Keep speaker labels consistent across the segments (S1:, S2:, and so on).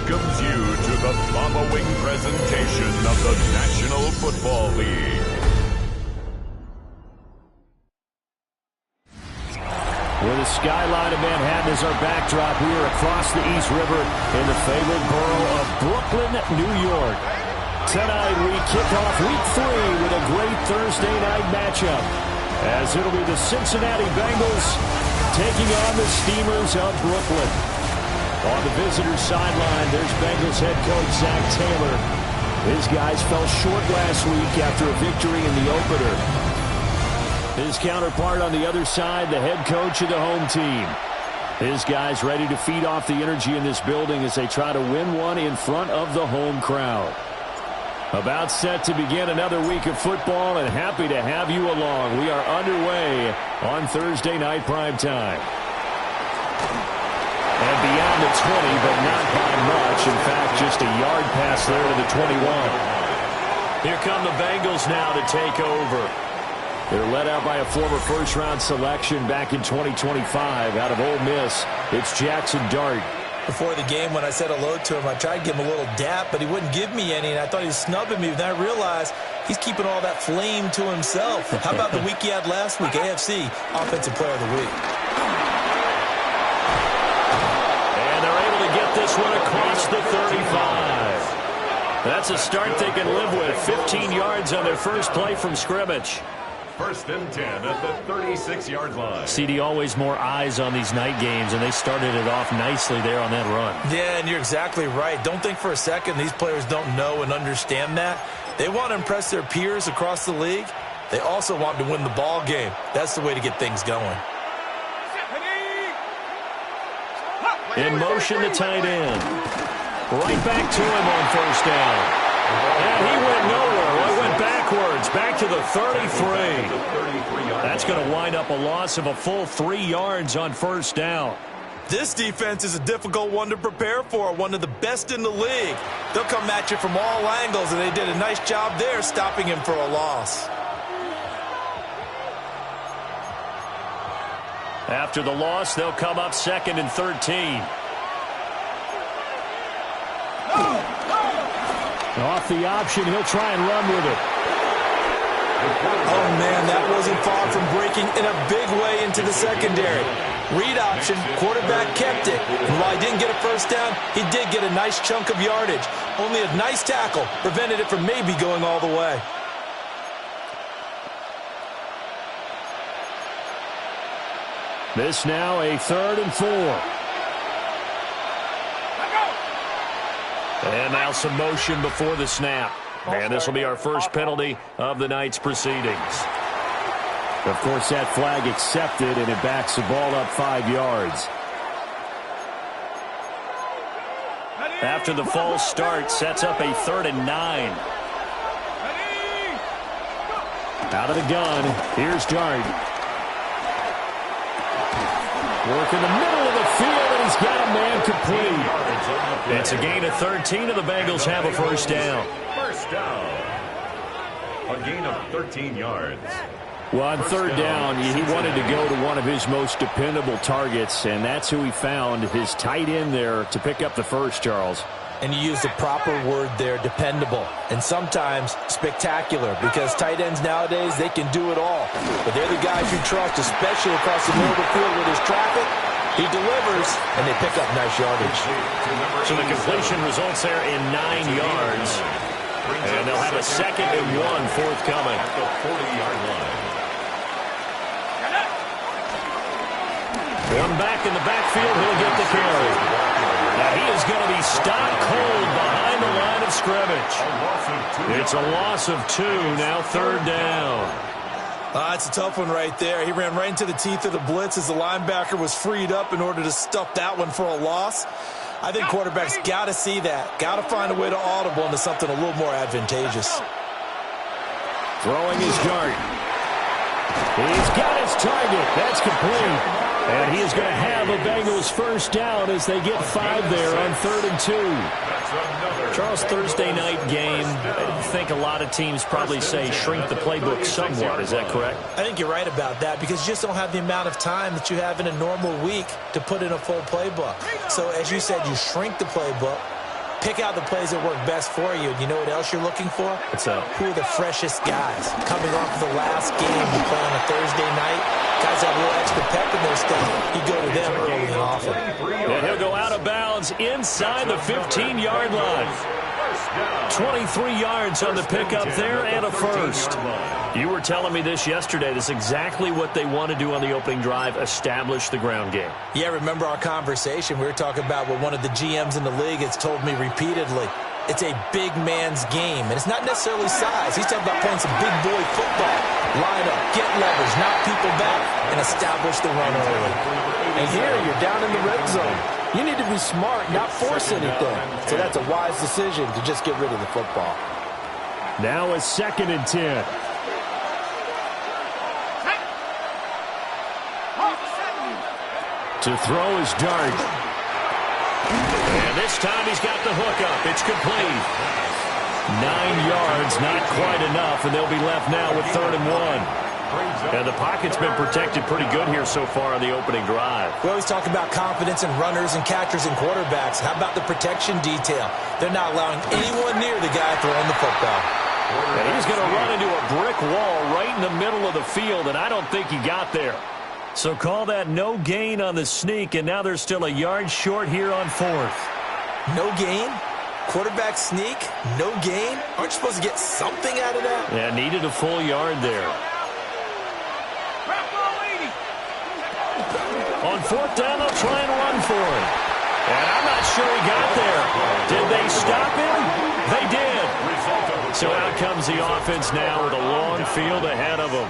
S1: welcomes you to the following presentation of the National Football League.
S2: With the skyline of Manhattan as our backdrop, we are across the East River in the fabled borough of Brooklyn, New York. Tonight we kick off Week 3 with a great Thursday night matchup, as it'll be the Cincinnati Bengals taking on the Steamers of Brooklyn. On the visitors' sideline, there's Bengals head coach Zach Taylor. His guys fell short last week after a victory in the opener. His counterpart on the other side, the head coach of the home team. His guys ready to feed off the energy in this building as they try to win one in front of the home crowd. About set to begin another week of football, and happy to have you along. We are underway on Thursday night primetime. And beyond the 20, but not by much. In fact, just a yard pass there to the 21. Here come the Bengals now to take over. They're led out by a former first-round selection back in 2025 out of Ole Miss. It's Jackson Dart.
S3: Before the game, when I said hello to him, I tried to give him a little dap, but he wouldn't give me any, and I thought he was snubbing me. Then I realized he's keeping all that flame to himself. How about the week he had last week? AFC Offensive Player of the Week.
S2: And they're able to get this one across the 35. That's a start they can live with. 15 yards on their first play from scrimmage.
S1: First and 10 at the 36-yard line.
S2: CD, always more eyes on these night games, and they started it off nicely there on that run.
S3: Yeah, and you're exactly right. Don't think for a second these players don't know and understand that. They want to impress their peers across the league. They also want to win the ball game. That's the way to get things going.
S2: In motion, the tight end. Right back to him on first down. And he went nowhere. Well, he went backwards, back to the 33. That's going to wind up a loss of a full 3 yards on first down.
S3: This defense is a difficult one to prepare for, one of the best in the league. They'll come at you from all angles, and they did a nice job there stopping him for a loss.
S2: After the loss, they'll come up second and 13. Off the option, he'll try and run with it.
S3: Oh, man, that wasn't far from breaking in a big way into the secondary. Read option, quarterback kept it. And while he didn't get a first down, he did get a nice chunk of yardage. Only a nice tackle prevented it from maybe going all the way.
S2: This now a 3rd and 4. And now some motion before the snap. And this will be our first penalty of the night's proceedings. Of course, that flag accepted, and it backs the ball up 5 yards. After the false start, sets up a 3rd and 9. Out of the gun, here's Dart. Work in the middle of the field, and he's got a man complete. It's a gain of 13, and the Bengals have a first down.
S1: First down. A gain of 13 yards.
S2: Well, on third down, he wanted to go to one of his most dependable targets, and that's who he found, his tight end there, to pick up the first, Charles.
S3: And you use the proper word there, dependable, and sometimes spectacular, because tight ends nowadays, they can do it all. But they're the guys you trust, especially across the middle of the field with his traffic. He delivers, and they pick up nice yardage.
S2: So the completion results there in 9 yards, and they'll have a 2nd and 1 forthcoming.
S1: At the 40-yard line.
S2: One back in the backfield, he'll get the carry. Now he is going to be stopped cold behind the line of scrimmage. It's a loss of 2, now 3rd down.
S3: It's a tough one right there. He ran right into the teeth of the blitz as the linebacker was freed up in order to stuff that one for a loss. I think quarterbacks got to see that. Got to find a way to audible into something a little more advantageous.
S2: Throwing his dart. He's got his target. That's complete. And he is going to have a Bengals first down as they get 5 there on 3rd and 2. Charles, Thursday night game, I think a lot of teams probably say shrink the playbook somewhat. Is that correct?
S3: I think you're right about that because you just don't have the amount of time that you have in a normal week to put in a full playbook. So as you said, you shrink the playbook, pick out the plays that work best for you. You know what else you're looking for?
S2: What's up?
S3: Who are the freshest guys coming off of the last game to play on a Thursday night? Guys have a little extra pep in their step. You go to them early and often.
S2: And he'll go out of bounds inside the 15-yard line. 23 yards on the pickup there and a first. You were telling me this yesterday. This is exactly what they want to do on the opening drive, establish the ground game.
S3: Yeah, remember our conversation? We were talking about what one of the GMs in the league has told me repeatedly. It's a big man's game, and it's not necessarily size. He's talking about playing some big boy football. Line up, get leverage, knock people back, and establish the run early. And here, you're down in the red zone. You need to be smart, not force anything. So that's a wise decision to just get rid of the football.
S2: Now a 2nd and 10. To throw is Dart. And this time he's got the hook up. It's complete. 9 yards, not quite enough, and they'll be left now with 3rd and 1. And the pocket's been protected pretty good here so far on the opening drive.
S3: We always talk about confidence in runners and catchers and quarterbacks. How about the protection detail? They're not allowing anyone near the guy throwing the football.
S2: And he's going to run into a brick wall right in the middle of the field, and I don't think he got there. So call that no gain on the sneak, and now they're still a yard short here on 4th.
S3: No gain? Quarterback sneak? No gain? Aren't you supposed to get something out of that?
S2: Yeah, needed a full yard there. On 4th down, they'll try and run for it. And I'm not sure he got there. Did they stop him? They did. So out comes the offense now with a long field ahead of them.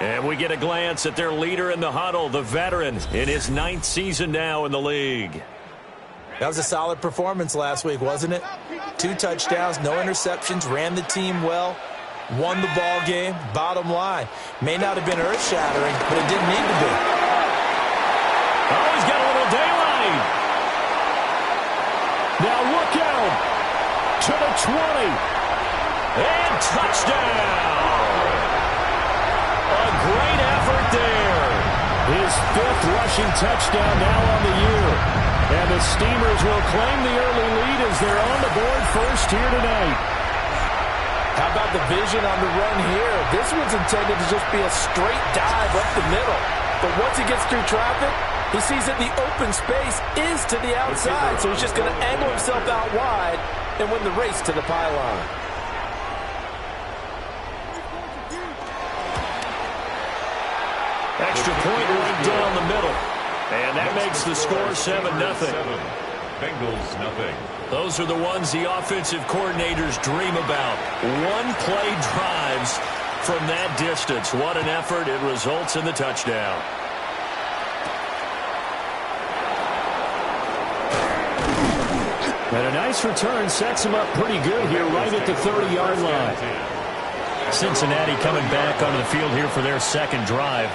S2: And we get a glance at their leader in the huddle, the veteran, in his 9th season now in the league.
S3: That was a solid performance last week, wasn't it? 2 touchdowns, no interceptions, ran the team well, won the ball game. Bottom line, may not have been earth-shattering, but it didn't need to be.
S2: Oh, he's got a little daylight. Now look out to the 20. And touchdown. A great effort there. His 5th rushing touchdown now on the year. And the Steamers will claim the early lead as they're on the board first here tonight.
S3: How about the vision on the run here? This one's intended to just be a straight dive up the middle. But once he gets through traffic, he sees that the open space is to the outside, so he's just going to angle himself out wide and win the race to the pylon.
S2: Extra point right down the middle. And that makes the score 7-0.
S1: Bengals nothing.
S2: Those are the ones the offensive coordinators dream about. One-play drives from that distance. What an effort. It results in the touchdown. And a nice return sets him up pretty good here right at the 30-yard line. Cincinnati coming back onto the field here for their 2nd drive.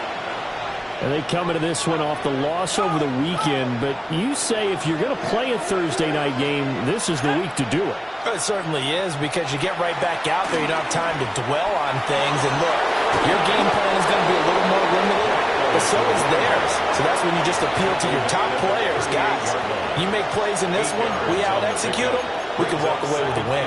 S2: And they come into this one off the loss over the weekend. But you say if you're going to play a Thursday night game, this is the week to do it.
S3: It certainly is, because you get right back out there. You don't have time to dwell on things. And look, your game plan is going to be a little more limited, but so is theirs. So that's when you just appeal to your top players. Guys, you make plays in this one, we out-execute them, we can walk away with a win.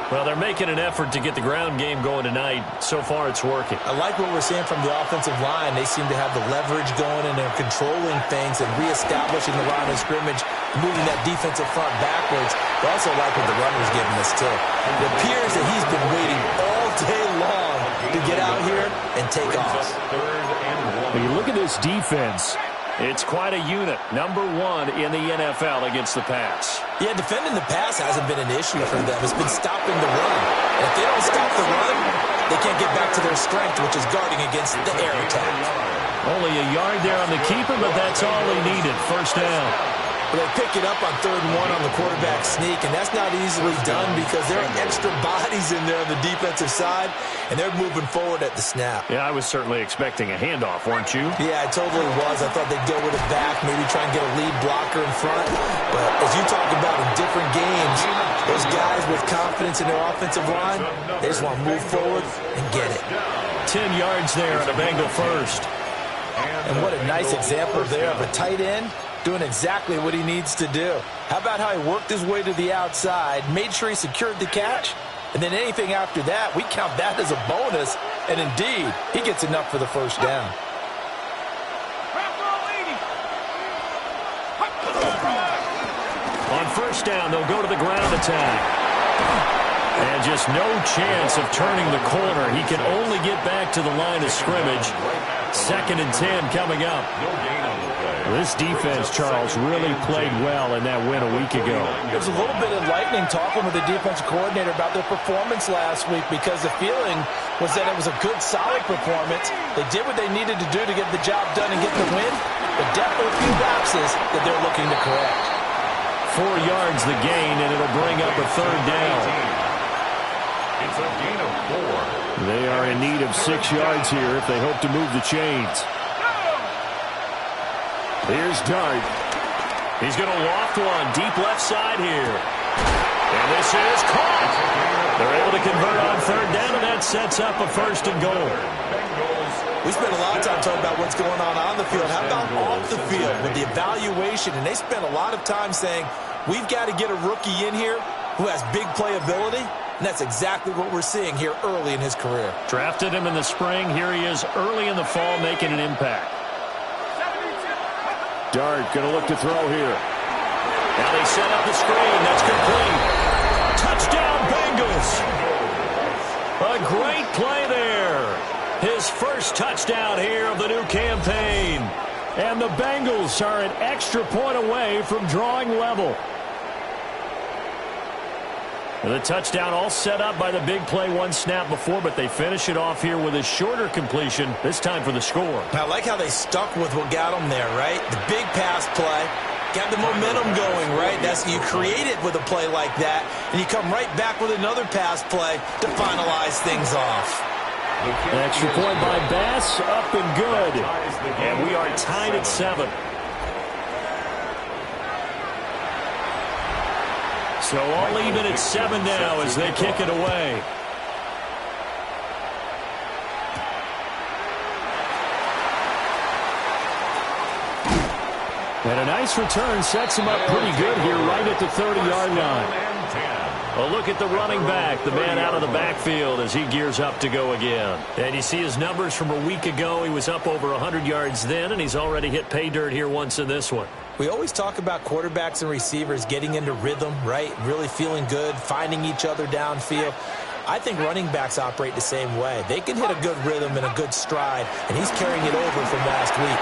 S2: Well, they're making an effort to get the ground game going tonight. So far, it's working.
S3: I like what we're seeing from the offensive line. They seem to have the leverage going, and they're controlling things and reestablishing the line of scrimmage, moving that defensive front backwards. But also like what the runner's giving us, too. It appears that he's been waiting all day long to get out here and take off.
S2: When you look at this defense, it's quite a unit. Number 1 in the NFL against the pass.
S3: Yeah, defending the pass hasn't been an issue for them. It's been stopping the run. And if they don't stop the run, they can't get back to their strength, which is guarding against the air attack.
S2: Only a yard there on the keeper, but that's all he needed. First down.
S3: Well, they pick it up on 3rd and 1 on the quarterback sneak, and that's not easily done because there are extra bodies in there on the defensive side, and they're moving forward at the snap.
S2: Yeah, I was certainly expecting a handoff, weren't you?
S3: Yeah, I totally was. I thought they'd go with it back, maybe try and get a lead blocker in front. But as you talk about in different games, those guys with confidence in their offensive line, they just want to move forward and get it.
S2: 10 yards there on a Bengal first.
S3: And what a nice example there of a tight end doing exactly what he needs to do. How about how he worked his way to the outside, made sure he secured the catch, and then anything after that, we count that as a bonus, and indeed, he gets enough for the first down.
S2: On first down, they'll go to the ground attack. And just no chance of turning the corner. He can only get back to the line of scrimmage. 2nd and 10 coming up. This defense, Charles, really played well in that win a week ago.
S3: It was a little bit enlightening talking with the defensive coordinator about their performance last week because the feeling was that it was a good, solid performance. They did what they needed to do to get the job done and get the win, but definitely a few lapses that they're looking to correct.
S2: 4 yards the gain, and it'll bring up a 3rd down.
S1: It's a gain of 4.
S2: They are in need of 6 yards here if they hope to move the chains. Here's Dart. He's going to loft one deep left side here. And this is caught. They're able to convert on 3rd down, and that sets up a 1st and goal.
S3: We spent a lot of time talking about what's going on the field. How about off the field with the evaluation? And they spent a lot of time saying, we've got to get a rookie in here who has big playability. And that's exactly what we're seeing here early in his career.
S2: Drafted him in the spring. Here he is early in the fall making an impact. Dart going to look to throw here. Now they set up the screen. That's complete. Touchdown, Bengals. A great play there. His first touchdown here of the new campaign. And the Bengals are an extra point away from drawing level. And the touchdown all set up by the big play 1 snap before, but they finish it off here with a shorter completion, this time for the score.
S3: I like how they stuck with what got them there, right? The big pass play, got the momentum going, right? That's you create it with a play like that, and you come right back with another pass play to finalize things off.
S2: An extra point by Bass, up and good. And we are tied at 7. So all even at 7 now as they kick it away. And a nice return sets him up pretty good here right at the 30-yard line. A look at the running back, the man out of the backfield as he gears up to go again. And you see his numbers from a week ago. He was up over 100 yards then, and he's already hit pay dirt here once in this one.
S3: We always talk about quarterbacks and receivers getting into rhythm, right? Really feeling good, finding each other downfield. I think running backs operate the same way. They can hit a good rhythm and a good stride, and he's carrying it over from last week.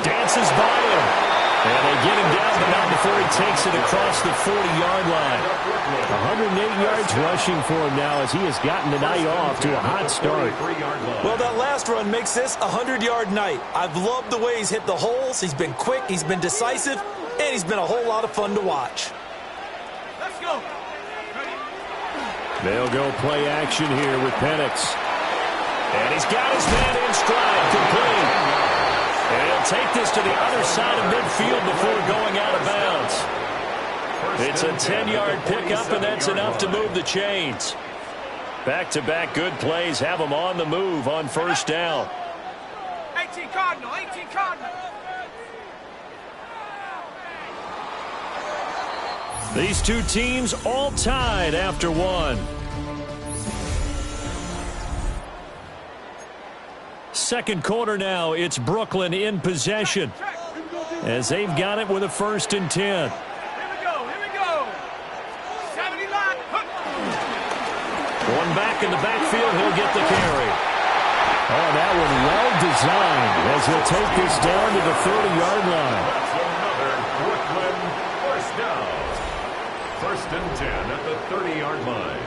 S2: Dances by him. And they get him down, but not before he takes it across the 40-yard line. 108 yards rushing for him now as he has gotten the night off to a hot start.
S3: Well, that last run makes this a 100-yard night. I've loved the way he's hit the holes. He's been quick, he's been decisive, and he's been a whole lot of fun to watch.
S4: Let's go.
S2: They'll go play action here with Penix. And he's got his man in stride, complete. And he'll take this to the other side of midfield before going out of bounds. It's a 10-yard pickup, and that's enough to move the chains. Back-to-back good plays have them on the move on 1st down.
S4: 18 Cardinal, 18 Cardinal.
S2: These two teams all tied after 1. Second quarter now, it's Brooklyn in possession as they've got it with a 1st and 10.
S4: Here we go. 70 line.
S2: Going back in the backfield, he'll get the carry. Oh, that one well designed as he'll take this down to the 30-yard line.
S1: That's another Brooklyn 1st down. 1st and 10 at the 30-yard line.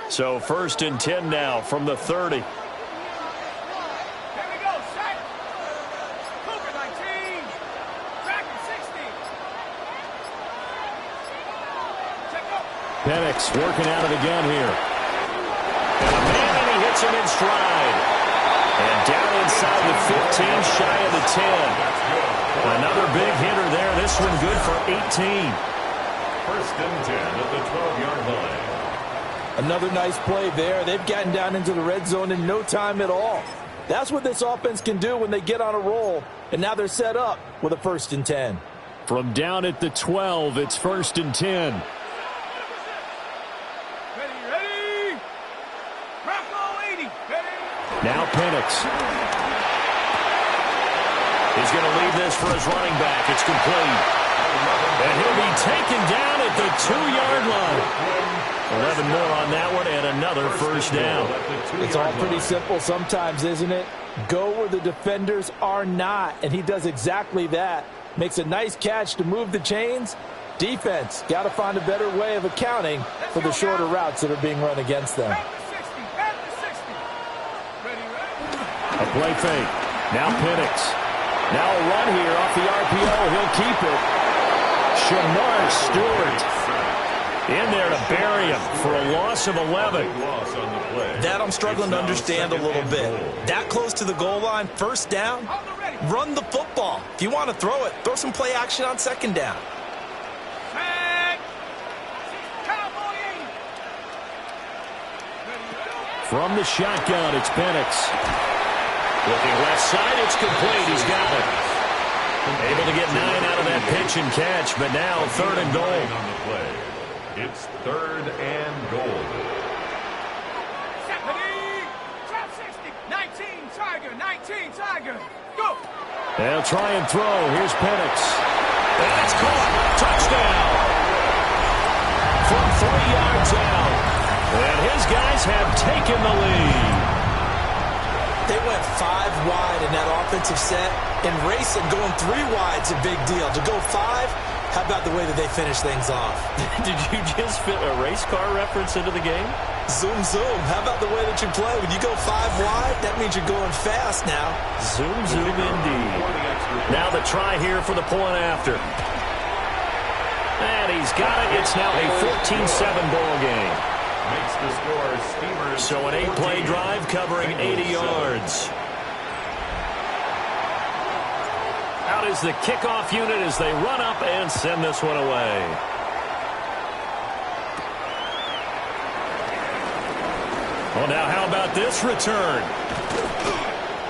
S2: So 1st and 10 now from the 30.
S4: Here we go, set. Cougar 19. Tracker 60. Check up.
S2: Penix working out of the gun here. And a man, and he hits him in stride. And down inside the 15, shy of the 10. Another big hitter there. This one good for 18.
S1: 1st and 10 at the 12-yard line.
S3: Another nice play there. They've gotten down into the red zone in no time at all. That's what this offense can do when they get on a roll. And now they're set up with a 1st and 10.
S2: From down at the 12, it's 1st and 10.
S4: Ready. Bronco 80. Ready.
S2: Now Penix. He's going to leave this for his running back. It's complete. And he'll be taken down at the 2-yard line. 11 more on that one, and another 1st down.
S3: It's all pretty simple sometimes, isn't it? Go where the defenders are not, and he does exactly that. Makes a nice catch to move the chains, Defense, got to find a better way of accounting for the shorter routes that are being run against them.
S2: A play fake. Now Penix. Now a run here off the RPO. He'll keep it. Shamar Stewart in there to bury him for a loss of 11.
S3: That I'm struggling to understand a little bit. That close to the goal line, first down, run the football. If you want to throw it, throw some play action on second down.
S2: From the shotgun, it's Penix. Looking left side, it's complete. He's got it. Able to get 9 out of that pitch and catch, but now 3rd and goal.
S1: On the play. It's 3rd and goal.
S4: 19, Tiger. Go.
S2: They'll try and throw. Here's Penix. And it's caught. Touchdown. From 3 yards out. And his guys have taken the lead.
S3: They went 5 wide in that offensive set. And racing, going 3 wide's a big deal. To go 5, how about the way that they finish things off?
S2: Did you just fit a race car reference into the game?
S3: Zoom, zoom. How about the way that you play? When you go 5 wide, that means you're going fast now.
S2: Zoom, zoom indeed. Now the try here for the point after. And he's got it. It's now a 14-7 ball game.
S1: Makes the score Steamers.
S2: So an 8-play drive covering 80 yards. Out is the kickoff unit as they run up and send this one away. Well, now how about this return?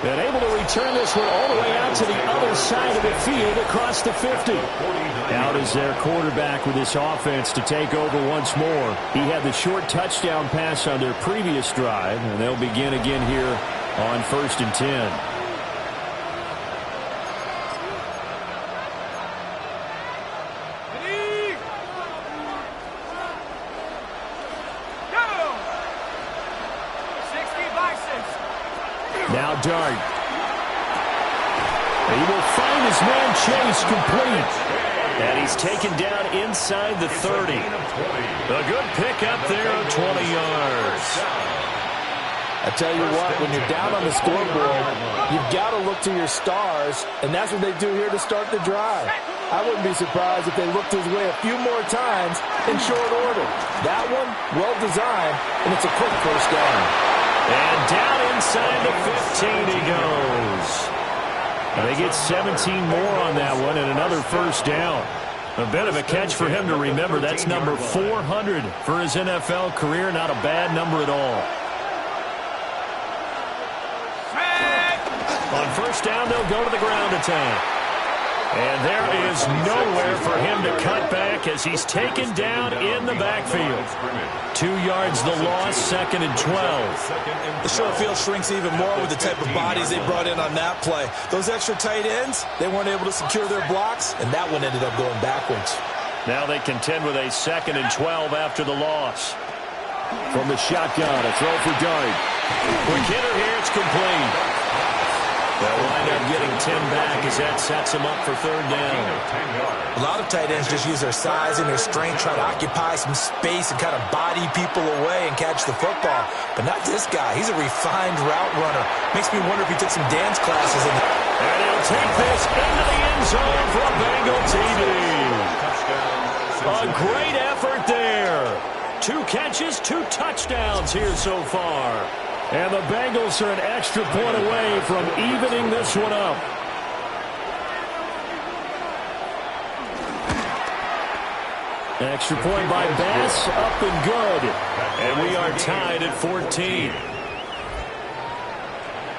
S2: And able to return this one all the way out to the other side of the field across the 50. Out is their quarterback with this offense to take over once more. He had the short touchdown pass on their previous drive, and they'll begin again here on 1st and 10. Now Dart. He will find his man Chase complete. And he's taken down inside the 30. A good pick up there of 20 yards.
S3: I tell you what, when you're down on the scoreboard, you've got to look to your stars, and that's what they do here to start the drive. I wouldn't be surprised if they looked his way a few more times in short order. That one, well designed, and it's a quick first down.
S2: And down inside the 15 he goes. And they get 17 more on that one and another first down. A bit of a catch for him to remember. That's number 400 for his NFL career. Not a bad number at all. On first down, they'll go to the ground attack. And there is nowhere for him to cut back as he's taken down in the backfield. 2 yards the loss, 2nd and 12.
S3: The short field shrinks even more with the type of bodies they brought in on that play. Those extra tight ends, they weren't able to secure their blocks, and that one ended up going backwards.
S2: Now they contend with a 2nd and 12 after the loss. From the shotgun, a throw for Dart. Quick hitter here, it's complete. They'll wind up getting 10 back as that sets him up for 3rd down.
S3: A lot of tight ends just use their size and their strength, try to occupy some space and kind of body people away and catch the football. But not this guy. He's a refined route runner. Makes me wonder if he took some dance classes.
S2: And he'll take this into the end zone for a Bengal TD. A great effort there. 2 catches, 2 touchdowns here so far. And the Bengals are an extra point away from evening this one up. Extra point by Bass, up and good. And we are tied at 14.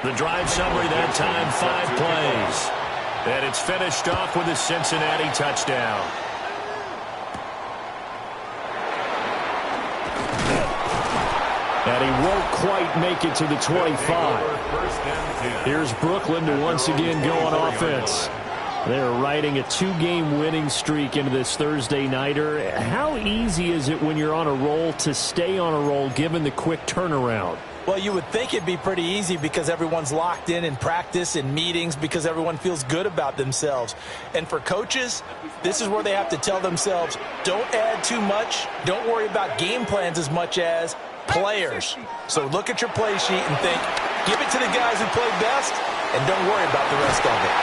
S2: The drive summary that time, 5 plays. And it's finished off with a Cincinnati touchdown. And he won't quite make it to the 25. Here's Brooklyn to once again go on offense. They're riding a 2-game winning streak into this Thursday nighter. How easy is it when you're on a roll to stay on a roll given the quick turnaround?
S3: Well, you would think it'd be pretty easy because everyone's locked in practice and meetings because everyone feels good about themselves. And for coaches, this is where they have to tell themselves, don't add too much, don't worry about game plans as much as players. So look at your play sheet and think, give it to the guys who play best, and don't worry about the rest of it.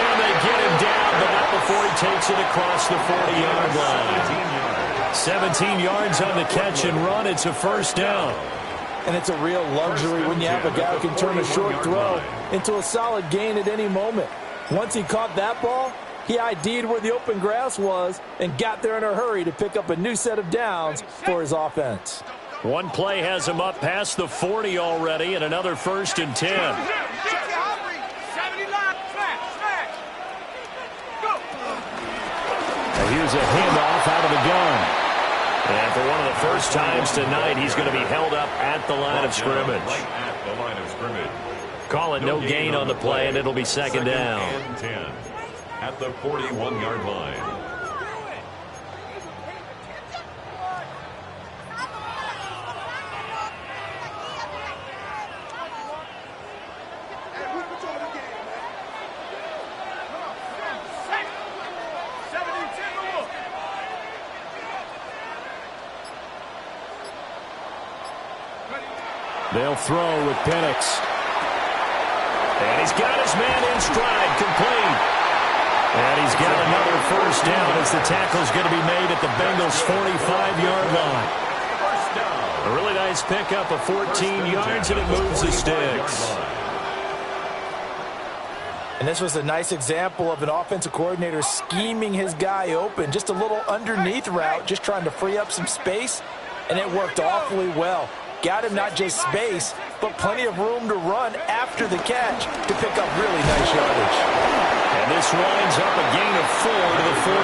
S2: And they get him down, but not before he takes it across the 40-yard line. 17 yards on the catch and run. It's a first down.
S3: And it's a real luxury when you have a guy who can turn a short throw into a solid gain at any moment. Once he caught that ball, he ID'd where the open grass was and got there in a hurry to pick up a new set of downs for his offense.
S2: One play has him up past the 40 already, and another first and 10. Now here's a handoff out of the gun. And for one of the first times tonight, he's going to be held up at the line of scrimmage. Call it no gain on the play, and it'll be second down.
S1: And 10 at the 41-yard line.
S2: They'll throw with Penix. And he's got his man in stride, complete. And he's got another first down as the tackle's going to be made at the Bengals' 45-yard line. A really nice pickup of 14 yards, and it moves the sticks.
S3: And this was a nice example of an offensive coordinator scheming his guy open. Just a little underneath route, just trying to free up some space, and it worked awfully well. Got him not just space, but plenty of room to run after the catch to pick up really nice yardage.
S2: And this winds up a gain of 4 to the 41.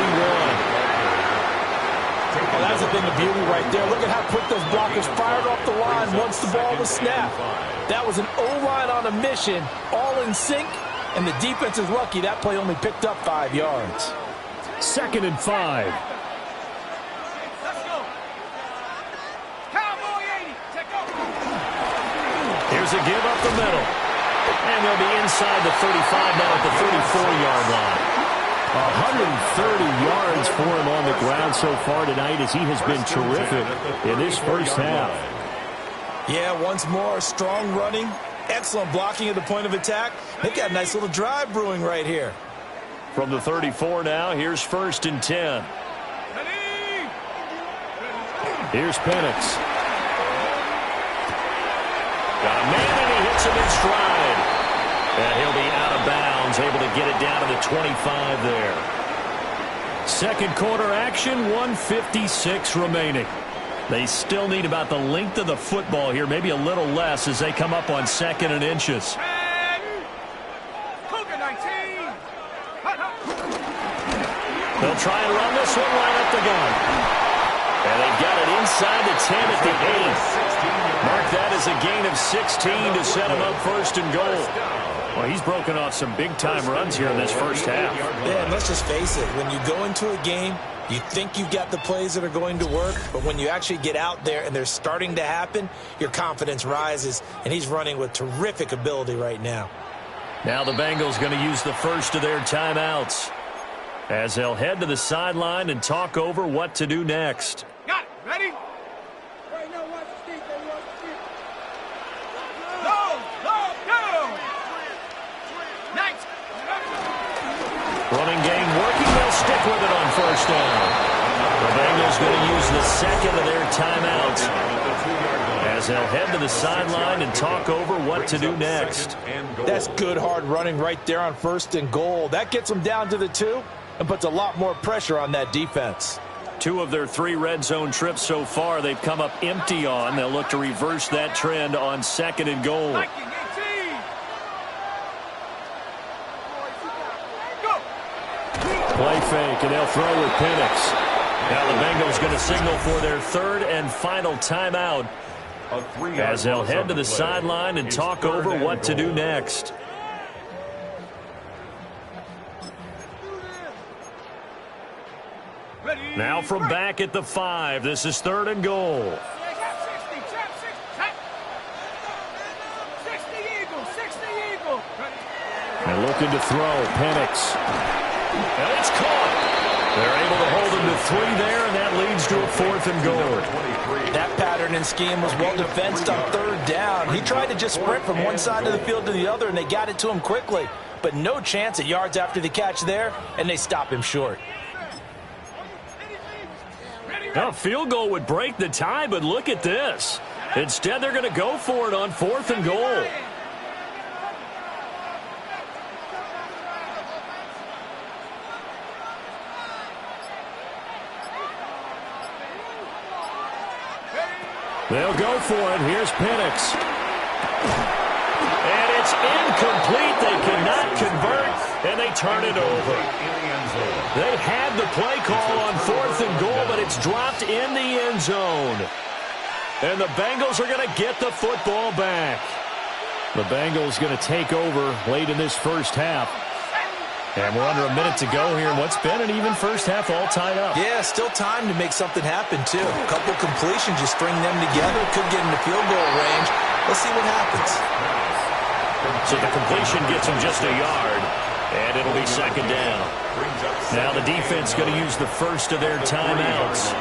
S3: Well, that's a thing of beauty right there. Look at how quick those blockers fired off the line once the ball was snapped. That was an O-line on a mission, all in sync, and the defense is lucky that play only picked up 5 yards.
S2: 2nd and 5. Here's a give up the middle. And they'll be inside the 35 now at the 34-yard line. 130 yards for him on the ground so far tonight as he has been terrific in this first half.
S3: Yeah, once more, strong running, excellent blocking at the point of attack. They've got a nice little drive brewing right here.
S2: From the 34 now, here's 1st and 10. Here's Penix. Got a man, and he hits him in stride. And he'll be out of bounds, able to get it down to the 25 there. Second quarter action, 1:56 remaining. They still need about the length of the football here, maybe a little less as they come up on 2nd and inches. They'll try and run this one right up the gun. And they've got it inside the 10 at the 8. Mark that as a gain of 16 to set him up 1st and goal. Well, he's broken off some big-time runs here in this first half.
S3: Yeah, and let's just face it. When you go into a game, you think you've got the plays that are going to work, but when you actually get out there and they're starting to happen, your confidence rises, and he's running with terrific ability right now.
S2: Now the Bengals going to use the first of their timeouts as they'll head to the sideline and talk over what to do next.
S4: Got it. Ready? Right now, watch the feet. Watch the feet. Go. Nice.
S2: Running game working. They'll stick with it on 1st down. The Bengals going to use the second of their timeouts as they'll head to the sideline and talk over what to do next.
S3: That's good hard running right there on 1st and goal. That gets them down to the 2 and puts a lot more pressure on that defense.
S2: 2 of their 3 red zone trips so far they've come up empty on. They'll look to reverse that trend on 2nd and goal. Play fake, and they'll throw with Penix. Now the Bengals going to signal for their 3rd and final timeout as they'll head to the sideline and talk over what to do next. Now from back at the 5, this is 3rd and goal. Looking to throw. Penix. And it's caught. They're able to hold him to 3 there, and that leads to a 4th and goal.
S3: That pattern and scheme was well defensed on 3rd down. He tried to just sprint from one side of the field to the other, and they got it to him quickly. But no chance at yards after the catch there, and they stop him short.
S2: A field goal would break the tie, but look at this. Instead, they're going to go for it on 4th and goal. They'll go for it. Here's Penix. And it's incomplete. They cannot convert, and they turn it over. They had the play call on 4th and goal, but it's dropped in the end zone. And the Bengals are going to get the football back. The Bengals going to take over late in this first half. And we're under a minute to go here. What's been an even first half, all tied up.
S3: Yeah, still time to make something happen, too. A couple completions, you string them together, could get into field goal range. Let's see what happens.
S2: So the completion gets him just a yard, and it'll be 2nd down. Now the defense going to use the first of their timeouts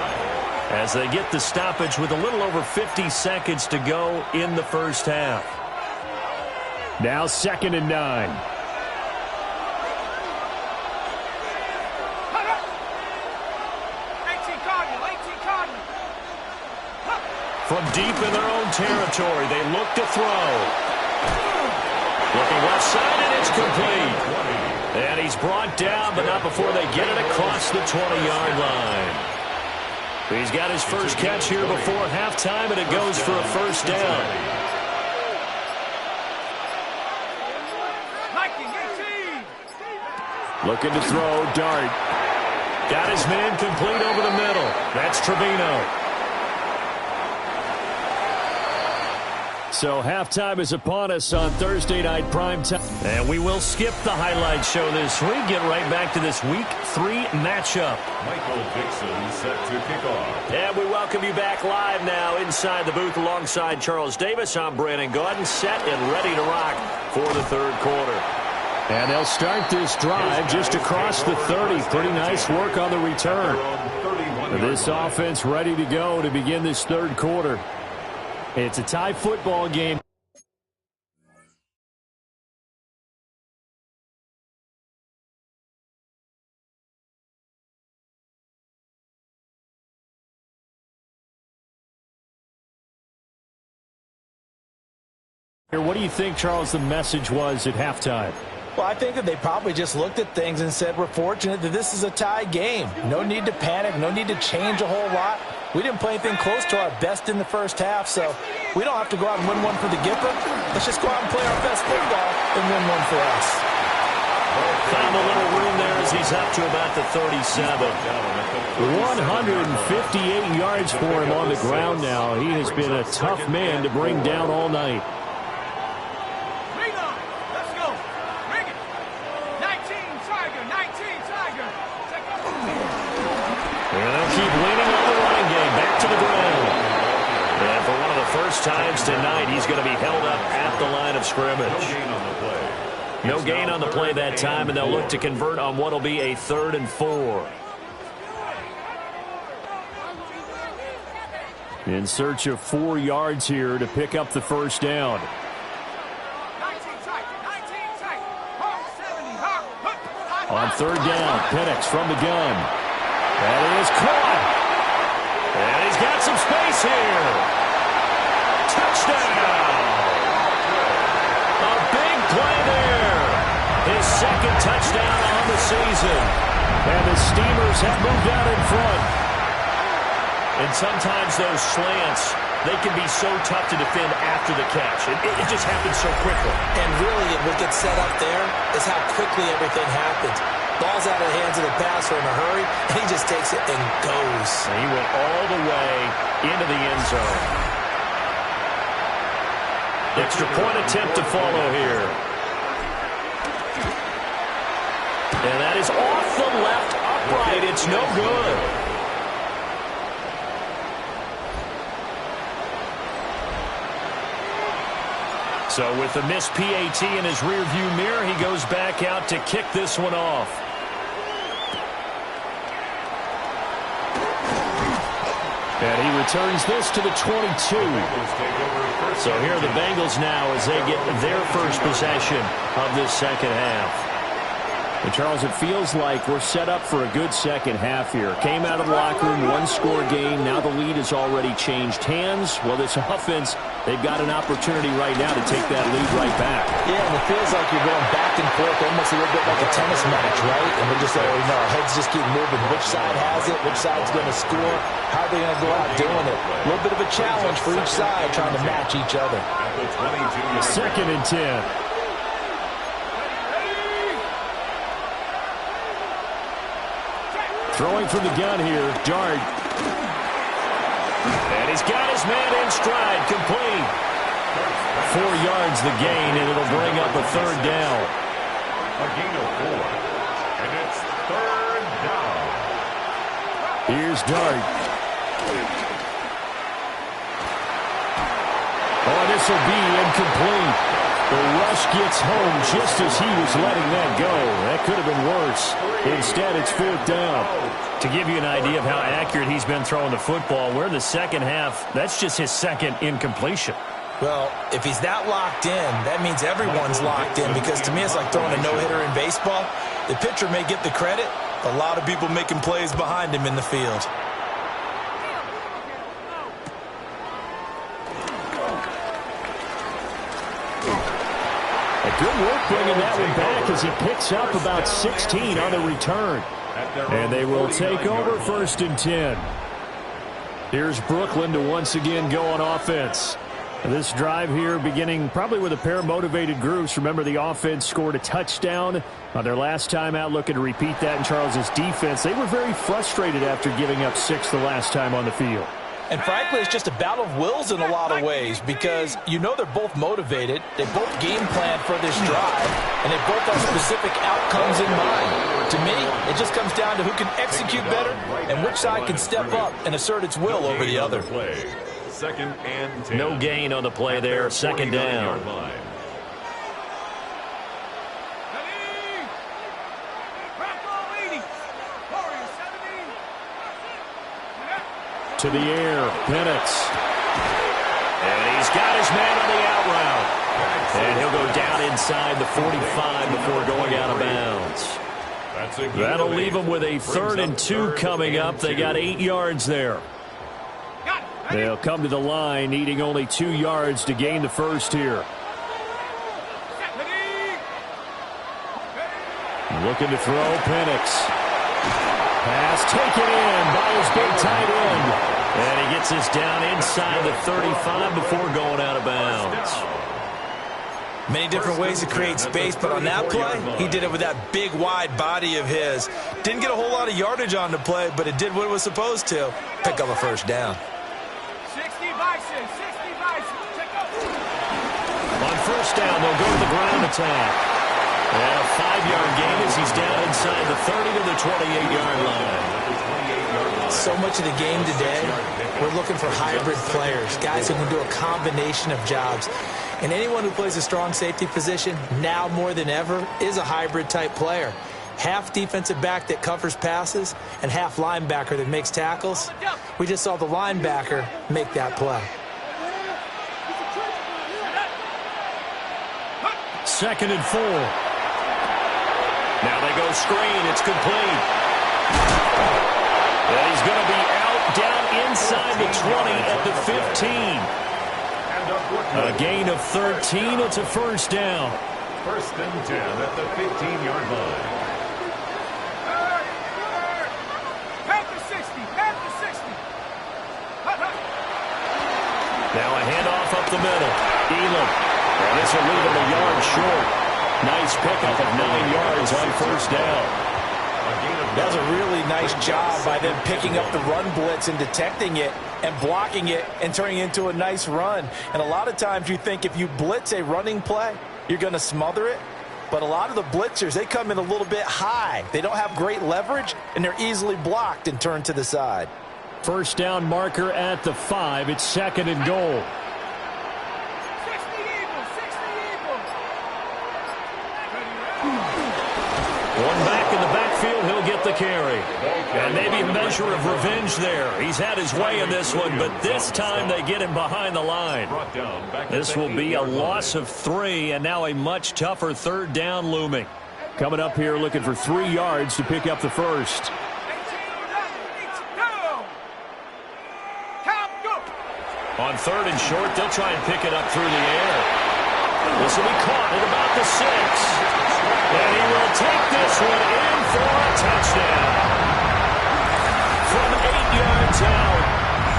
S2: as they get the stoppage with a little over 50 seconds to go in the first half. Now 2nd and 9. From deep in their own territory, they look to throw. Looking left side, and it's complete. And he's brought down, but not before they get it across the 20-yard line. He's got his first catch here before halftime, and it goes for a first down. Looking to throw, Dart. Got his man complete over the middle. That's Trevino. So halftime is upon us on Thursday night primetime. And we will skip the highlight show this week. Get right back to this Week 3 matchup.
S1: Michael Dixon set to kick off.
S2: And we welcome you back live now inside the booth alongside Charles Davis. I'm Brandon Gaudin, set and ready to rock for the 3rd quarter. And they'll start this drive just across the 30. Pretty nice work on the return. This offense ready to go to begin this 3rd quarter. It's a tie football game. What do you think, Charles, the message was at halftime?
S3: Well, I think that they probably just looked at things and said, we're fortunate that this is a tie game. No need to panic, no need to change a whole lot. We didn't play anything close to our best in the first half, so we don't have to go out and win one for the Gipper. Let's just go out and play our best football and win one for us.
S2: Found a little room there as he's up to about the 37. 158 yards for him on the ground now. He has been a tough man to bring down all night.
S4: Let's go. Bring it. 19 Tiger, 19 Tiger.
S2: And they'll keep leaning on the running game. Back to the ground. And for one of the first times tonight, he's going to be held up at the line of scrimmage. No gain on the play that time, and they'll look to convert on what will be a 3rd and 4. In search of 4 yards here to pick up the first down. On 3rd down, Penix from the gun. That is caught. And he's got some space here. Touchdown. A big play there. His 2nd touchdown on the season. And the Steamers have moved out in front. And sometimes those slants, they can be so tough to defend after the catch. It just happens so quickly.
S3: And really, what gets set up there is how quickly everything happens. Ball's out of the hands of the passer in a hurry, and he just takes it and goes.
S2: And he went all the way into the end zone. Extra point attempt to follow here. And that is off the left upright. It's no good. So with the missed PAT in his rearview mirror, he goes back out to kick this one off. And he returns this to the 22. So here are the Bengals now as they get their first possession of this second half. And Charles, it feels like we're set up for a good second half here. Came out of the locker room, one-score game. Now the lead has already changed hands. Well, this offense, they've got an opportunity right now to take that lead right back.
S3: Yeah, and it feels like you're going back and forth, almost a little bit like a tennis match, right? And we just already know our heads just keep moving. Which side has it? Which side's going to score? How are they going to go out doing it? A little bit of a challenge for each side trying to match each other.
S2: Second and 10. Throwing from the gun here, Dart. And he's got his man in stride, complete. 4 yards the gain, and it'll bring up a third down.
S1: A gain of 4, and it's third down.
S2: Here's Dart. Oh, this will be incomplete. The rush gets home just as he was letting that go. That could have been worse. Instead, it's fourth down. To give you an idea of how accurate he's been throwing the football, we're in the second half. That's just his second incompletion.
S3: Well, if he's that locked in, that means everyone's locked in, because to me it's like throwing a no-hitter in baseball. The pitcher may get the credit, a lot of people making plays behind him in the field.
S2: Good work bringing that one back as he picks up about 16 on the return. And they will take over first and 10. Here's Brooklyn to once again go on offense. This drive here beginning probably with a pair of motivated groups. Remember, the offense scored a touchdown on their last time out, looking to repeat that in Charles's defense. They were very frustrated after giving up 6 the last time on the field.
S3: And frankly, it's just a battle of wills in a lot of ways, because you know they're both motivated, they both game plan for this drive, and they both have specific outcomes in mind. To me, it just comes down to who can execute better and which side can step up and assert its will over the other.
S1: Second and 10.
S2: No gain on the play there, second down. To the air, Penix. And he's got his man on the out route. And he'll go down inside the 45 before going out of bounds. That'll leave him with a 3rd and 2 coming up. They got 8 yards there. They'll come to the line, needing only 2 yards to gain the first here. Looking to throw, Penix. Pass taken in by his big tight end. And he gets us down inside the 35 before going out of bounds.
S3: Many different ways to create space, but on that play, he did it with that big, wide body of his. Didn't get a whole lot of yardage on the play, but it did what it was supposed to. Pick up a first down.
S4: 60 Bison, 60 Bison.
S2: On first down, they'll go to the ground attack. And a 5-yard gain as he's down inside the 30 to the 28-yard line.
S3: So much of the game today, we're looking for hybrid players, guys who can do a combination of jobs. And anyone who plays a strong safety position, now more than ever, is a hybrid-type player. Half defensive back that covers passes and half linebacker that makes tackles. We just saw the linebacker make that play.
S2: Second and 4. Now they go screen. It's complete. And he's going to be out down inside the 20 at the 15. A gain of 13. It's a first down.
S1: First and 10 at the 15-yard line.
S4: Half the 60, half the 60.
S2: Now a handoff up the middle. Elam. And this will leave him a yard short. Nice pickup of 9 yards on first down.
S3: That was a really nice job by them picking up the run blitz and detecting it and blocking it and turning it into a nice run. And a lot of times you think if you blitz a running play, you're going to smother it. But a lot of the blitzers, they come in a little bit high. They don't have great leverage, and they're easily blocked and turned to the side.
S2: First down marker at the 5. It's second and goal.
S4: 60 Eagles, 60
S2: up the carry. And maybe a measure of revenge there. He's had his way in this one, but this time they get him behind the line. This will be a loss of 3, and now a much tougher 3rd down looming.
S4: Coming up here looking for 3 yards to pick up the first.
S2: On 3rd and short, they'll try and pick it up through the air. This will be caught at about the 6. And he will take this one in for a touchdown. From 8 yards out.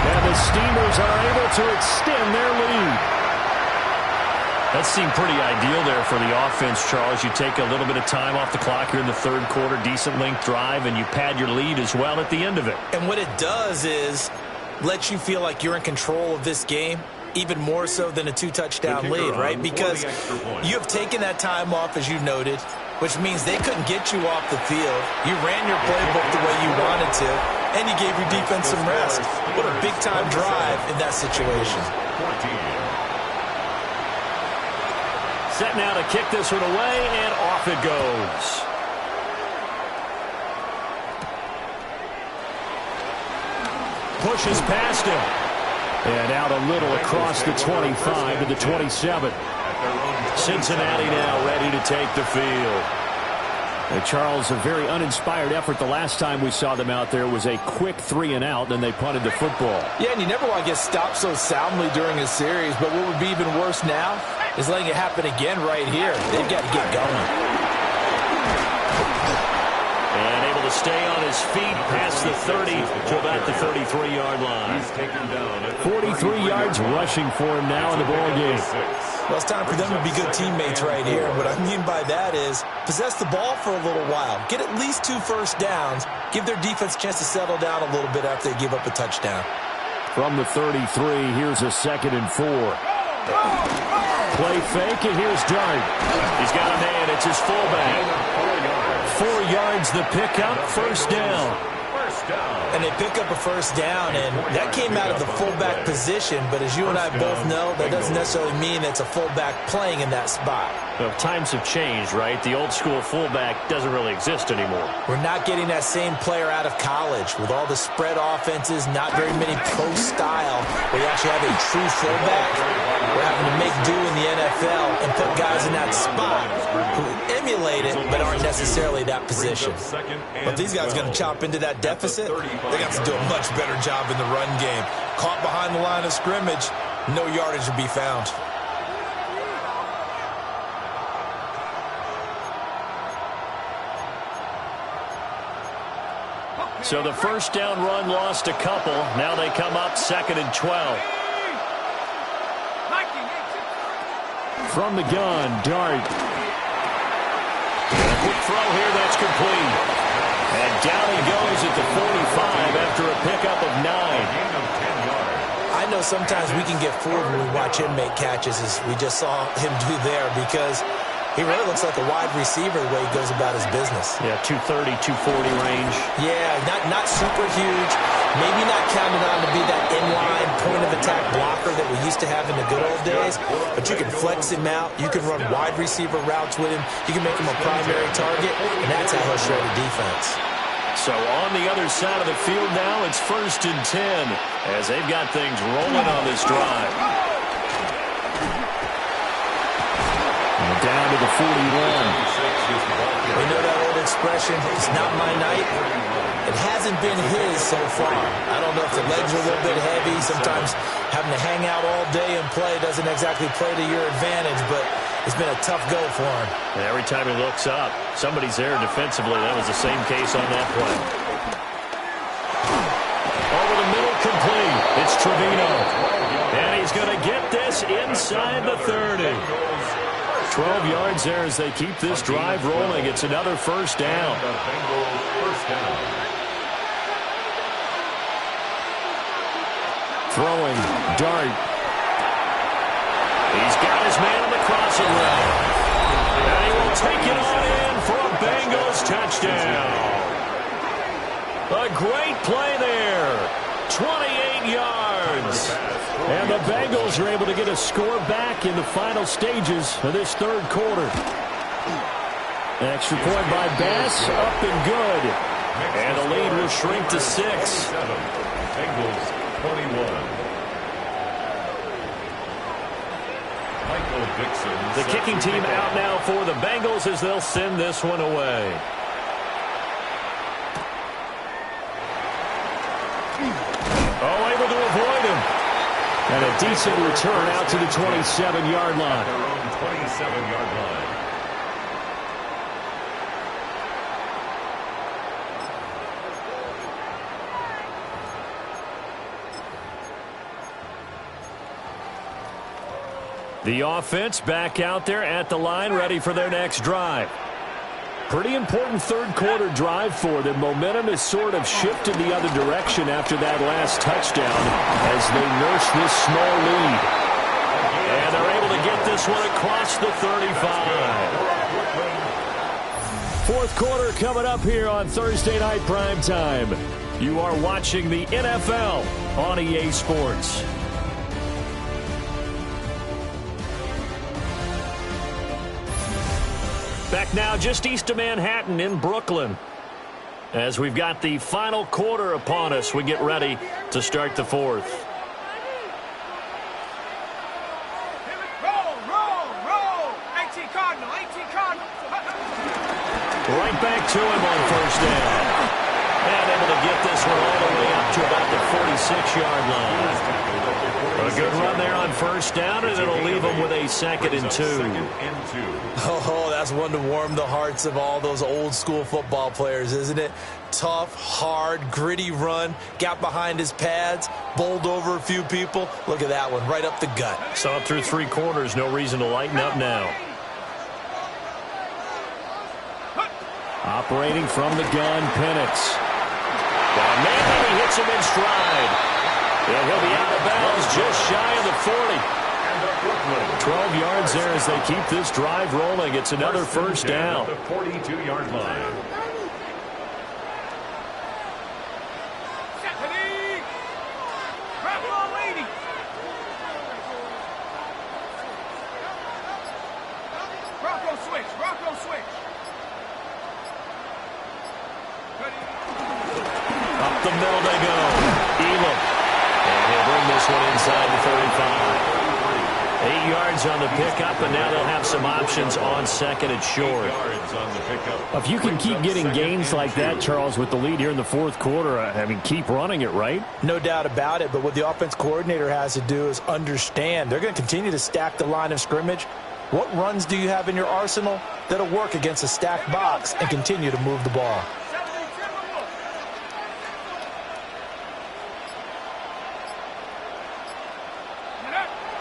S4: And the Steamers are able to extend their lead.
S2: That seemed pretty ideal there for the offense, Charles. You take a little bit of time off the clock here in the 3rd quarter, decent length drive, and you pad your lead as well at the end of it.
S3: And what it does is let you feel like you're in control of this game, even more so than a 2-touchdown lead, right? Because you have taken that time off, as you noted, which means they couldn't get you off the field. You ran your playbook the way you wanted to, and you gave your defense some rest. What a big-time drive in that situation.
S2: Set now to kick this one away, and off it goes. Pushes past him.
S4: And out a little across the 25 to the 27.
S2: Cincinnati now ready to take the field.
S4: Charles, a very uninspired effort. The last time we saw them out there was a quick 3-and-out, then they punted the football.
S3: Yeah, and you never want to get stopped so soundly during a series, but what would be even worse now is letting it happen again right here. They've got to get going.
S2: And able to stay on his feet past the 30 to about the 33-yard line.
S4: 43 yards rushing for him now in the ball game.
S3: Well, it's time for them to be good teammates right here. What I mean by that is possess the ball for a little while. Get at least 2 first downs. Give their defense a chance to settle down a little bit after they give up a touchdown.
S4: From the 33, here's a 2nd and 4. Play fake, and here's Dart.
S2: He's got a man. It's his fullback.
S4: 4 yards the pickup, first down.
S3: And they pick up a first down, and that came out of the fullback position, but as you and I both know, that doesn't necessarily mean it's a fullback playing in that spot.
S2: Well, times have changed, right? The old school fullback doesn't really exist anymore.
S3: We're not getting that same player out of college with all the spread offenses, not very many pro style, where you actually have a true fullback. We're having to make do in the NFL and put guys in that spot who emulate it but aren't necessarily that position. But these guys are going to chop into that deficit. They got to do a much better job in the run game. Caught behind the line of scrimmage, no yardage to be found.
S2: So the first down run lost a couple. Now they come up 2nd and 12.
S4: From the gun, Dart.
S2: A quick throw here, that's complete. And down he goes at the 45 after a pickup of 9.
S3: I know sometimes we can get fooled when we watch him make catches, as we just saw him do there, because he really looks like a wide receiver the way he goes about his business.
S2: Yeah, 230, 240 range.
S3: Yeah, not super huge. Maybe not counted on to be that inline point-of-attack blocker that we used to have in the good old days, but you can flex him out. You can run wide receiver routes with him. You can make him a primary target, and that's how he'll shred a defense.
S2: So on the other side of the field now, it's 1st and 10 as they've got things rolling on this drive.
S4: And down to the 41.
S3: We know that old expression, it's not my night. It hasn't been his so far. I don't know if the legs are a little bit heavy. Sometimes having to hang out all day and play doesn't exactly play to your advantage, but it's been a tough go for him.
S2: And every time he looks up, somebody's there defensively. That was the same case on that play. Over the middle, complete. It's Trevino. And he's going to get this inside the 30. 12 yards there as they keep this drive rolling. It's another first down.
S4: Throwing, Dart.
S2: He's got his man on the crossing route. And he will take it on in for a Bengals touchdown. A great play there. 28 yards.
S4: And the Bengals are able to get a score back in the final stages of this 3rd quarter. An extra point by Bass, up and good.
S2: And the lead will shrink to 6.
S1: Bengals 21.
S2: The kicking team out now for the Bengals as they'll send this one away. Oh, able to avoid him. And a decent return out to the 27-yard line.
S1: Their own 27-yard line.
S2: The offense back out there at the line, ready for their next drive. Pretty important third-quarter drive for them. Momentum has sort of shifted the other direction after that last touchdown as they nurse this small lead. And they're able to get this one across the 35. Fourth quarter coming up here on Thursday Night Primetime. You are watching the NFL on EA Sports. Back now just east of Manhattan in Brooklyn. As we've got the final quarter upon us, we get ready to start the fourth.
S5: Roll. 18 Cardinal.
S2: Right back to him on first down. And able to get this one all the way up to about the 46-yard line. A good run there on first down, and it'll leave them with a 2nd and 2.
S3: Oh, that's one to warm the hearts of all those old-school football players, isn't it? Tough, hard, gritty run, got behind his pads, bowled over a few people. Look at that one, right up the gut.
S2: Saw it through 3 quarters, no reason to lighten up now. Operating from the gun, Penix. Well, maybe he hits him in stride. And he'll be out of bounds just shy of the 40. 12 yards there as they keep this drive rolling. It's another first down.
S1: The 42-yard line.
S5: Rocco switch.
S2: Up the middle they go. Elam. And he'll bring this one inside the 35. 8 yards on the pickup, and now they'll have some options on 2nd and short.
S4: If you can keep getting gains like that, Charles, with the lead here in the fourth quarter, I mean, keep running it, right?
S3: No doubt about it, but what the offense coordinator has to do is understand they're going to continue to stack the line of scrimmage. What runs do you have in your arsenal that'll work against a stacked box and continue to move the ball?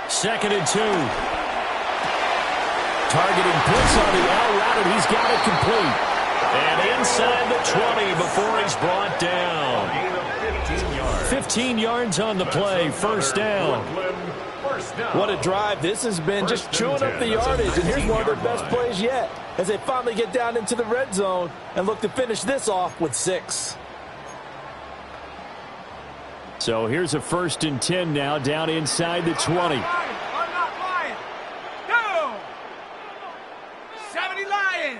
S2: Second and 2. Targeting blitz on the out route, and he's got it complete. And inside the 20 before he's brought down. 15 yards on the play, first down.
S3: What a drive. This has been just chewing up the yardage, and here's one of their best plays yet as they finally get down into the red zone and look to finish this off with 6.
S4: So here's a 1st and 10 now down inside the 20.
S5: Go! 70 Lion!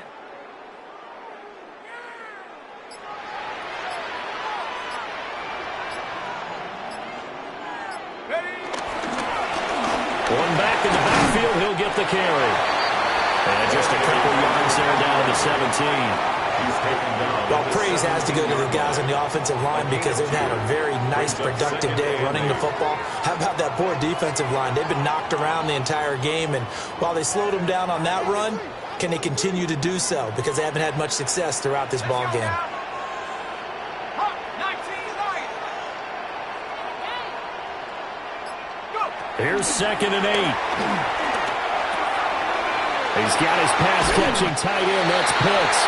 S2: One back in the backfield, he'll get the carry. And just a couple yards there down to 17.
S3: Well, praise has to go to the guys on the offensive line because they've had a very nice, productive day running the football. How about that poor defensive line? They've been knocked around the entire game, and while they slowed them down on that run, can they continue to do so? Because they haven't had much success throughout this ball game.
S2: Here's 2nd and 8.
S4: He's got his pass-catching tight end. That's Pitts.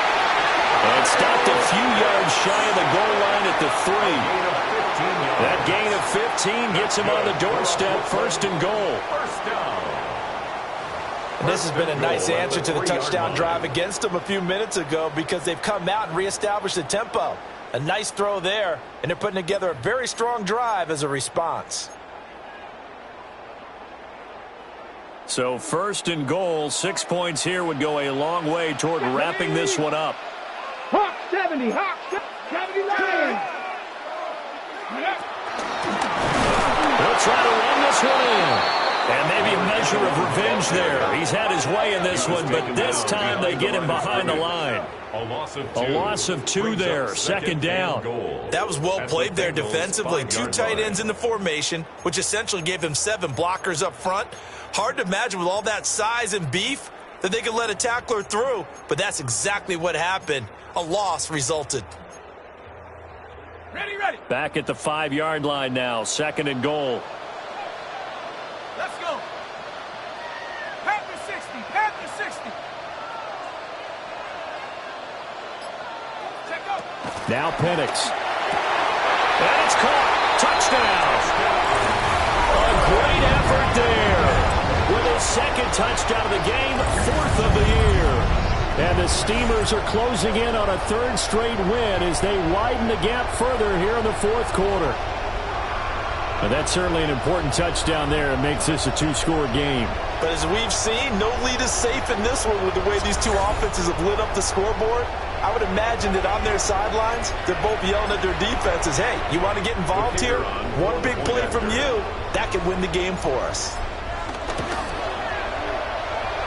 S2: And stopped a few yards shy of the goal line at the 3. That gain of 15 gets him on the doorstep, 1st and goal.
S3: And this has been a nice answer to the touchdown drive against them a few minutes ago because they've come out and reestablished the tempo. A nice throw there, and they're putting together a very strong drive as a response.
S2: So 1st and goal, 6 points here would go a long way toward wrapping this one up.
S5: Hawk 70, Hawk 70.
S2: He'll try to run this one in. And maybe a measure of revenge there. He's had his way in this one, but this time they get him behind the line. A loss of two there, second down.
S3: That was well played there defensively. Two tight ends in the formation, which essentially gave them 7 blockers up front. Hard to imagine with all that size and beef that they could let a tackler through, but that's exactly what happened. A loss resulted.
S5: Ready.
S2: Back at the 5-yard line now, second and goal.
S5: Let's go. Panther 60. Panther 60. Check up.
S2: Now Penix. And it's caught. Touchdown. A great effort there. With his second touchdown of the game, 4th of the year. And the Steamers are closing in on a 3rd straight win as they widen the gap further here in the 4th quarter. And that's certainly an important touchdown there. It makes this a 2-score game.
S3: But as we've seen, no lead is safe in this one with the way these two offenses have lit up the scoreboard. I would imagine that on their sidelines, they're both yelling at their defenses, hey, you want to get involved here? One big play from you, that could win the game for us.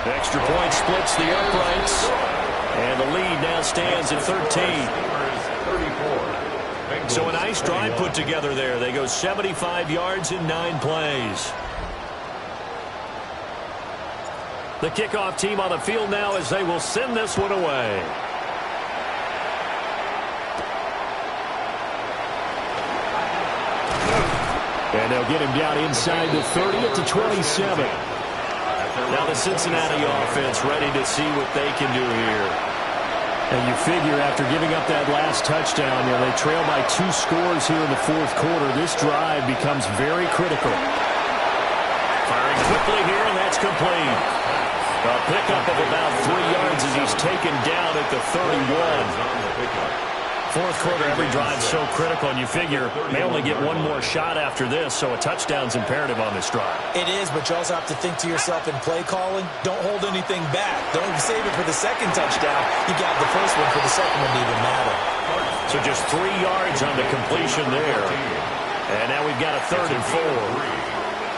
S2: The extra point splits the uprights. And the lead now stands at 13. So a nice drive put together there. They go 75 yards in 9 plays. The kickoff team on the field now as they will send this one away. And they'll get him down inside the 30 at the 27. Now the Cincinnati offense ready to see what they can do here. And you figure after giving up that last touchdown, they trail by 2 scores here in the 4th quarter. This drive becomes very critical. Firing quickly here, and that's complete. A pickup of about 3 yards as he's taken down at the 31. 4th quarter, every drive so critical, and you figure may only get one more shot after this, so a touchdown's imperative on this drive.
S3: It is, but you also have to think to yourself in play calling, don't hold anything back. Don't save it for the second touchdown. You got the first one for the second one to even matter.
S2: So just 3 yards on the completion there. And now we've got a 3rd and 4.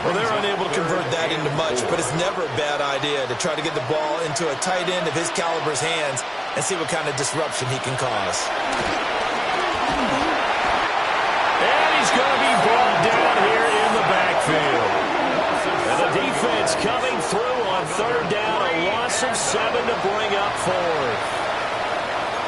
S3: Well, they're unable to convert that into much, but it's never a bad idea to try to get the ball into a tight end of his caliber's hands and see what kind of disruption he can cause.
S2: And he's going to be brought down here in the backfield. And the defense coming through on 3rd down, a loss of 7 to bring up 4th.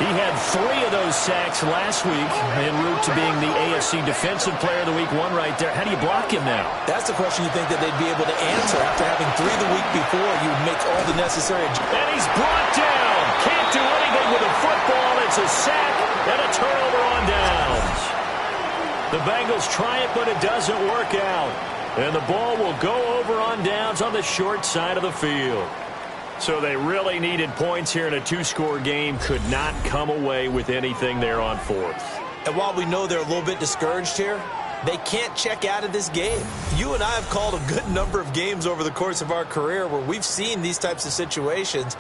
S2: He had 3 of those sacks last week en route to being the AFC Defensive Player of the Week 1 right there. How do you block him now?
S3: That's the question you think that they'd be able to answer. After having 3 the week before, you make all the necessary adjustments.
S2: And he's brought down. Can't do anything with a football. It's a sack and a turnover on downs. The Bengals try it, but it doesn't work out. And the ball will go over on downs on the short side of the field. So they really needed points here in a 2-score game. Could not come away with anything there on 4th.
S3: And while we know they're a little bit discouraged here, they can't check out of this game. You and I have called a good number of games over the course of our career where we've seen these types of situations.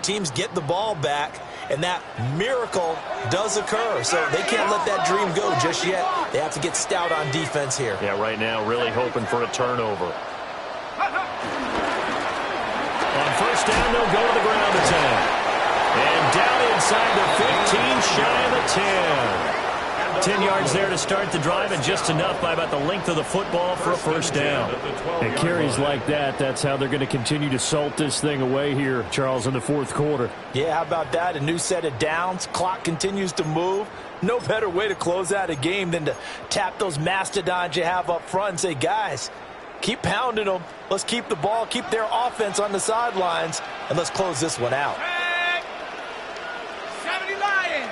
S3: Teams get the ball back, and that miracle does occur. So they can't let that dream go just yet. They have to get stout on defense here.
S2: Yeah, right now really hoping for a turnover. On 1st down, they'll go to the ground attack. And down inside the 15, shy of the 10. 10 yards there to start the drive, and just enough by about the length of the football for a 1st down. And carries like that, that's how they're going to continue to salt this thing away here, Charles, in the 4th quarter.
S3: Yeah, how about that? A new set of downs. Clock continues to move. No better way to close out a game than to tap those mastodons you have up front and say, guys, keep pounding them. Let's keep the ball, keep their offense on the sidelines, and let's close this one out.
S5: 70 Lions.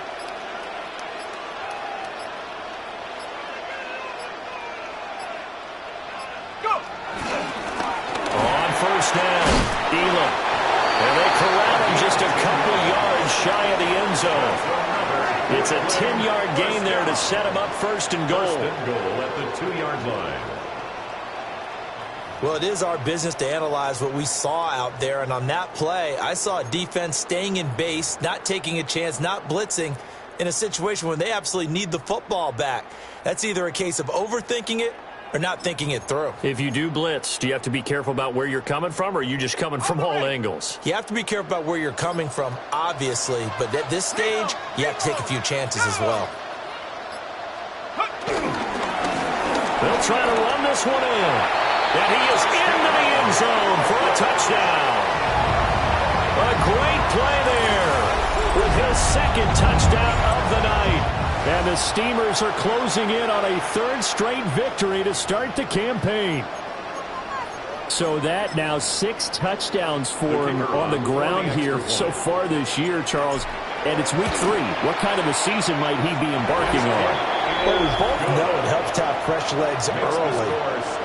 S5: Go.
S2: On 1st down, Elam. And they corral him just a couple yards shy of the end zone. It's a 10-yard gain there to set him up 1st and goal.
S1: 1st and goal at the 2-yard line.
S3: Well, it is our business to analyze what we saw out there, and on that play, I saw a defense staying in base, not taking a chance, not blitzing, in a situation when they absolutely need the football back. That's either a case of overthinking it or not thinking it through.
S2: If you do blitz, do you have to be careful about where you're coming from, or are you just coming from all angles?
S3: You have to be careful about where you're coming from, obviously, but at this stage, you have to take a few chances as well.
S2: They'll try to run this one in. And he is into the end zone for a touchdown. A great play there with his second touchdown of the night. And the Steamers are closing in on a third straight victory to start the campaign. So that now 6 touchdowns for him on the ground here so far this year, Charles. And it's week 3. What kind of a season might he be embarking on?
S3: Well, we both know it helps to have fresh legs early.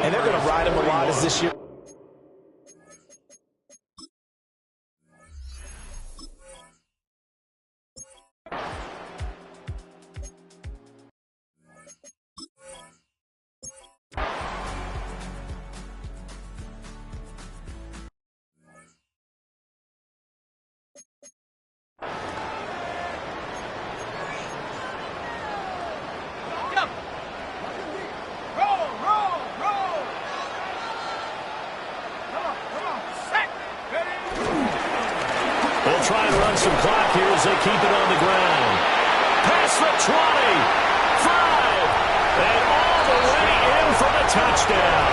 S3: And they're going to ride him a lot as this year.
S2: They'll try and run some clock here as they keep it on the ground. Past the 20, 5, and all the way in for the touchdown.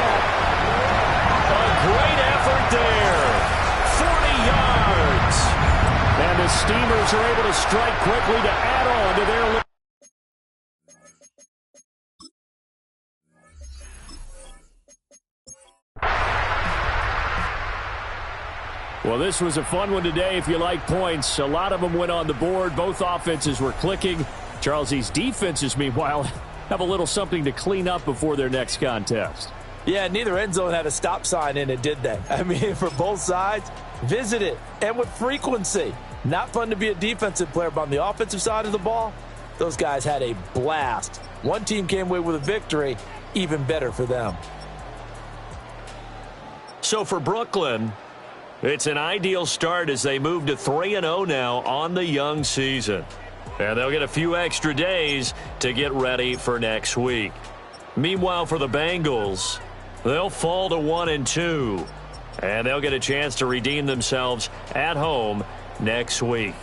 S2: A great effort there. 40 yards. And the Steamers are able to strike quickly to add on to their lead. Well, this was a fun one today if you like points. A lot of them went on the board. Both offenses were clicking. Charles, these defenses, meanwhile, have a little something to clean up before their next contest.
S3: Yeah, neither end zone had a stop sign in it, did they? I mean, for both sides, visit it, and with frequency. Not fun to be a defensive player, but on the offensive side of the ball, those guys had a blast. One team came away with a victory, even better for them.
S2: So for Brooklyn, it's an ideal start as they move to 3-0 now on the young season. And they'll get a few extra days to get ready for next week. Meanwhile, for the Bengals, they'll fall to 1-2. And they'll get a chance to redeem themselves at home next week.